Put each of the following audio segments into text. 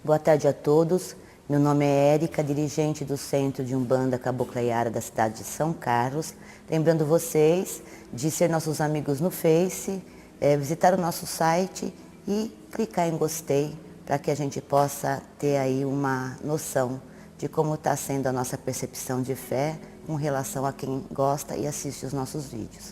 Boa tarde a todos. Meu nome é Érica, dirigente do Centro de Umbanda Cabocla Yara da cidade de São Carlos. Lembrando vocês de ser nossos amigos no Face, visitar o nosso site e clicar em gostei para que a gente possa ter aí uma noção de como está sendo a nossa percepção de fé com relação a quem gosta e assiste os nossos vídeos.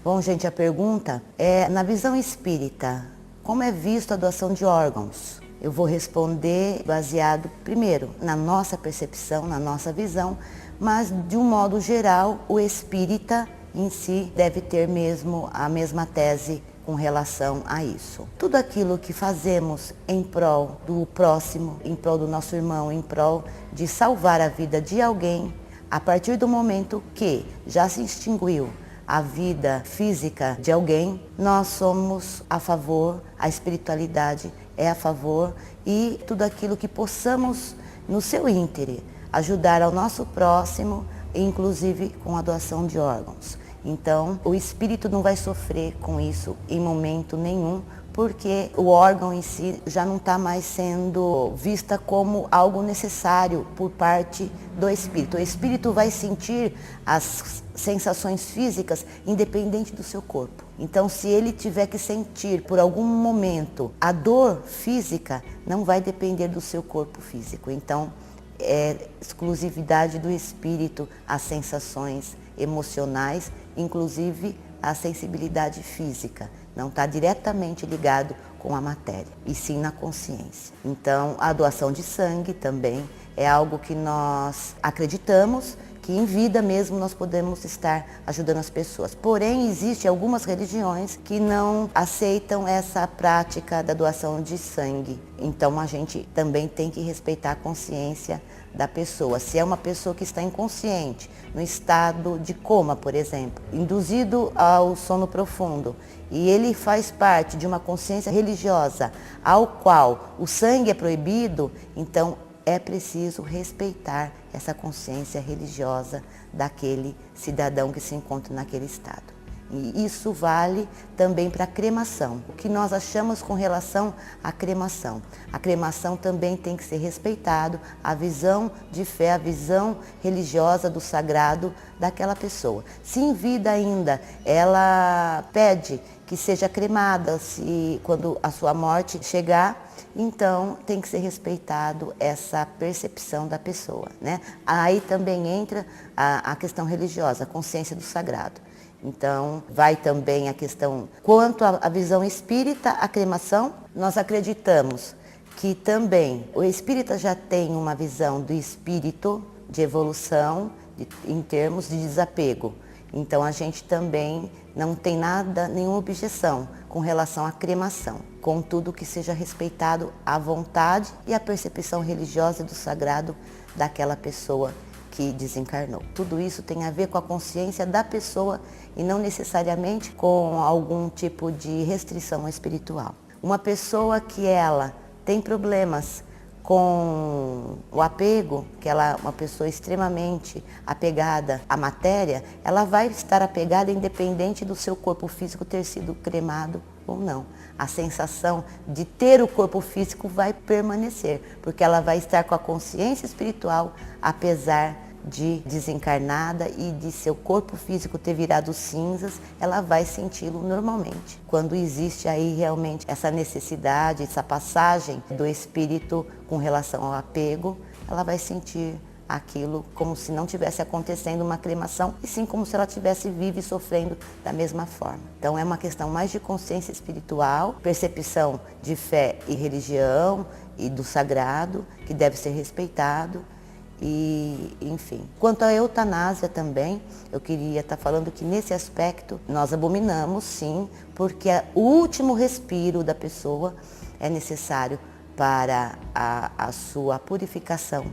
Bom, gente, a pergunta é, na visão espírita, como é visto a doação de órgãos? Eu vou responder baseado, primeiro, na nossa percepção, na nossa visão, mas, de um modo geral, o espírita em si deve ter mesmo a mesma tese com relação a isso. Tudo aquilo que fazemos em prol do próximo, em prol do nosso irmão, em prol de salvar a vida de alguém, a partir do momento que já se extinguiu a vida física de alguém, nós somos a favor, a espiritualidade é a favor e tudo aquilo que possamos, no seu íntere, ajudar ao nosso próximo, inclusive com a doação de órgãos. Então, o espírito não vai sofrer com isso em momento nenhum, porque o órgão em si já não está mais sendo vista como algo necessário por parte do espírito. O espírito vai sentir as sensações físicas independente do seu corpo. Então, se ele tiver que sentir por algum momento a dor física, não vai depender do seu corpo físico. Então, é exclusividade do espírito as sensações emocionais, inclusive a sensibilidade física. Não está diretamente ligado com a matéria, e sim na consciência. Então, a doação de sangue também é algo que nós acreditamos que em vida mesmo nós podemos estar ajudando as pessoas. Porém, existem algumas religiões que não aceitam essa prática da doação de sangue. Então, a gente também tem que respeitar a consciência da pessoa. Se é uma pessoa que está inconsciente, no estado de coma, por exemplo, induzido ao sono profundo, e ele faz parte de uma consciência religiosa, ao qual o sangue é proibido, então é preciso respeitar essa consciência religiosa daquele cidadão que se encontra naquele estado. E isso vale também para a cremação. O que nós achamos com relação à cremação? A cremação também tem que ser respeitado, a visão de fé, a visão religiosa do sagrado daquela pessoa. Se em vida ainda ela pede que seja cremada, quando a sua morte chegar, então tem que ser respeitado essa percepção da pessoa, né? Aí também entra a questão religiosa, a consciência do sagrado. Então, vai também a questão, quanto à visão espírita, a cremação, nós acreditamos que também o espírita já tem uma visão do espírito de evolução em termos de desapego. Então, a gente também não tem nenhuma objeção com relação à cremação, contudo que seja respeitado a vontade e a percepção religiosa do sagrado daquela pessoa que desencarnou. Tudo isso tem a ver com a consciência da pessoa e não necessariamente com algum tipo de restrição espiritual. Uma pessoa que ela tem problemas com o apego, que ela é uma pessoa extremamente apegada à matéria, ela vai estar apegada independente do seu corpo físico ter sido cremado ou não. A sensação de ter o corpo físico vai permanecer, porque ela vai estar com a consciência espiritual, apesar de desencarnada e de seu corpo físico ter virado cinzas, ela vai senti-lo normalmente. Quando existe aí realmente essa necessidade, essa passagem do espírito com relação ao apego, ela vai sentir aquilo como se não tivesse acontecendo uma cremação, e sim como se ela estivesse viva e sofrendo da mesma forma. Então é uma questão mais de consciência espiritual, percepção de fé e religião e do sagrado, que deve ser respeitado. E, enfim, quanto à eutanásia também, eu queria estar falando que nesse aspecto nós abominamos, sim, porque o último respiro da pessoa é necessário para a sua purificação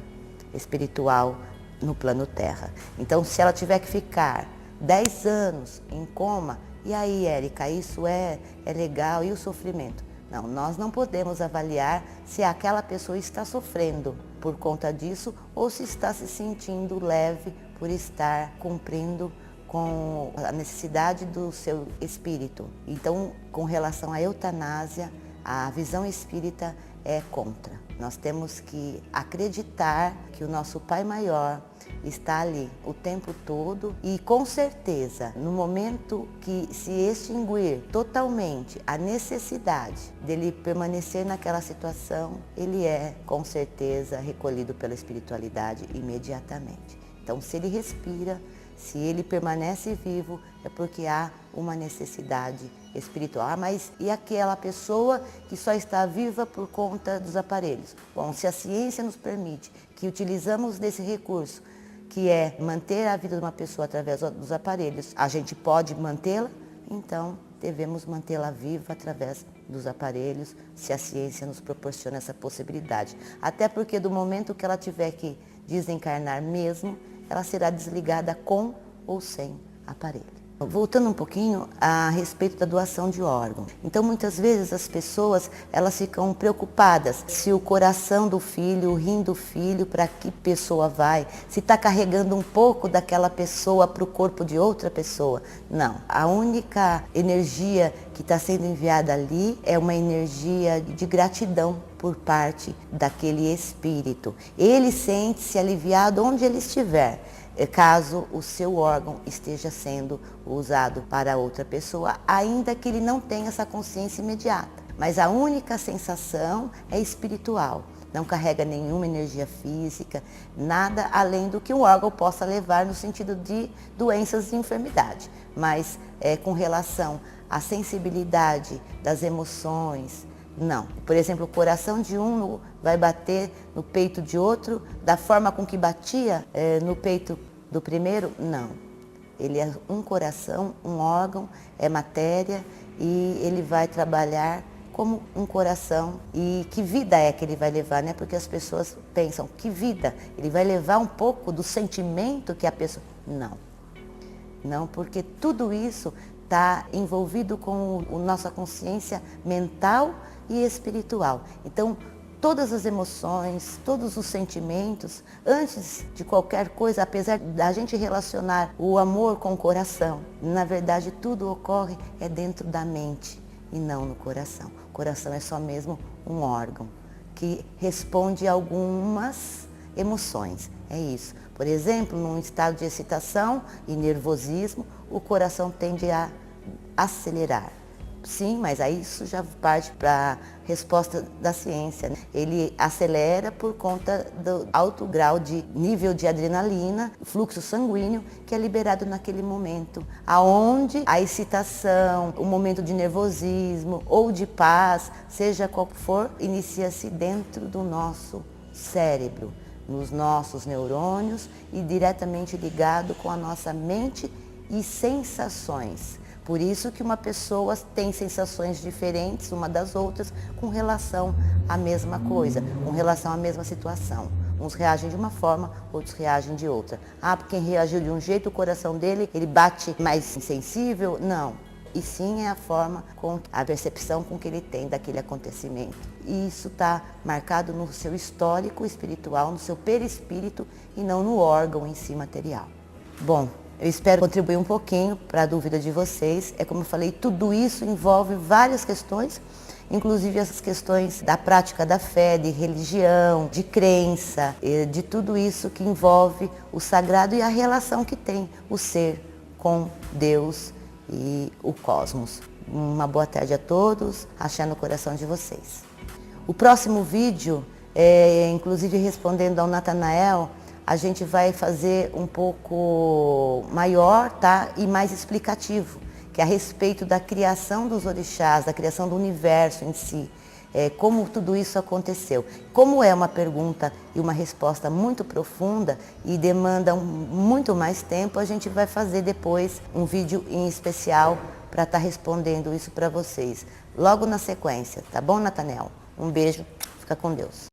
espiritual no plano terra. Então, se ela tiver que ficar 10 anos em coma, e aí, Érica, isso é legal, e o sofrimento? Não, nós não podemos avaliar se aquela pessoa está sofrendo por conta disso ou se está se sentindo leve por estar cumprindo com a necessidade do seu espírito. Então, com relação à eutanásia, a visão espírita é contra. Nós temos que acreditar que o nosso Pai Maior está ali o tempo todo e, com certeza, no momento que se extinguir totalmente a necessidade dele permanecer naquela situação, ele é, com certeza, recolhido pela espiritualidade imediatamente. Então, se ele respira, se ele permanece vivo, é porque há uma necessidade espiritual. Ah, mas e aquela pessoa que só está viva por conta dos aparelhos? Bom, se a ciência nos permite que utilizamos desse recurso, que é manter a vida de uma pessoa através dos aparelhos, a gente pode mantê-la, então devemos mantê-la viva através dos aparelhos, se a ciência nos proporciona essa possibilidade. Até porque do momento que ela tiver que desencarnar mesmo, ela será desligada com ou sem aparelho. Voltando um pouquinho a respeito da doação de órgãos. Então, muitas vezes as pessoas, elas ficam preocupadas se o coração do filho, o rim do filho, para que pessoa vai, se está carregando um pouco daquela pessoa para o corpo de outra pessoa. Não. A única energia que está sendo enviada ali é uma energia de gratidão por parte daquele espírito. Ele sente-se aliviado onde ele estiver, caso o seu órgão esteja sendo usado para outra pessoa, ainda que ele não tenha essa consciência imediata. Mas a única sensação é espiritual, não carrega nenhuma energia física, nada além do que um órgão possa levar no sentido de doenças e enfermidade. Mas com relação à sensibilidade das emoções, não. Por exemplo, o coração de um vai bater no peito de outro da forma com que batia no peito do primeiro? Não. Ele é um coração, um órgão, é matéria e ele vai trabalhar como um coração. E que vida é que ele vai levar, né? Porque as pessoas pensam, que vida? Ele vai levar um pouco do sentimento que a pessoa... Não. Não, porque tudo isso está envolvido com a nossa consciência mental e espiritual. Então, todas as emoções, todos os sentimentos, antes de qualquer coisa, apesar da gente relacionar o amor com o coração, na verdade tudo ocorre dentro da mente e não no coração. O coração é só mesmo um órgão que responde a algumas emoções. É isso. Por exemplo, num estado de excitação e nervosismo, o coração tende a acelerar. Sim, mas aí isso já parte para a resposta da ciência, né? Ele acelera por conta do alto grau de nível de adrenalina, fluxo sanguíneo, que é liberado naquele momento, aonde a excitação, o momento de nervosismo ou de paz, seja qual for, inicia-se dentro do nosso cérebro, nos nossos neurônios e diretamente ligado com a nossa mente e sensações. Por isso que uma pessoa tem sensações diferentes uma das outras com relação à mesma coisa, com relação à mesma situação. Uns reagem de uma forma, outros reagem de outra. Ah, porque quem reagiu de um jeito, o coração dele, ele bate mais sensível? Não. E sim é a forma, a percepção com que ele tem daquele acontecimento. E isso está marcado no seu histórico espiritual, no seu perispírito e não no órgão em si material. Bom, eu espero contribuir um pouquinho para a dúvida de vocês. É como eu falei, tudo isso envolve várias questões, inclusive as questões da prática da fé, de religião, de crença, de tudo isso que envolve o sagrado e a relação que tem o ser com Deus e o cosmos. Uma boa tarde a todos, axé no coração de vocês. O próximo vídeo, inclusive respondendo ao Natanael, a gente vai fazer um pouco maior, tá? E mais explicativo, que é a respeito da criação dos orixás, da criação do universo em si, como tudo isso aconteceu. Como é uma pergunta e uma resposta muito profunda e demanda muito mais tempo, a gente vai fazer depois um vídeo em especial para estar respondendo isso para vocês, logo na sequência, tá bom, Natanael? Um beijo, fica com Deus.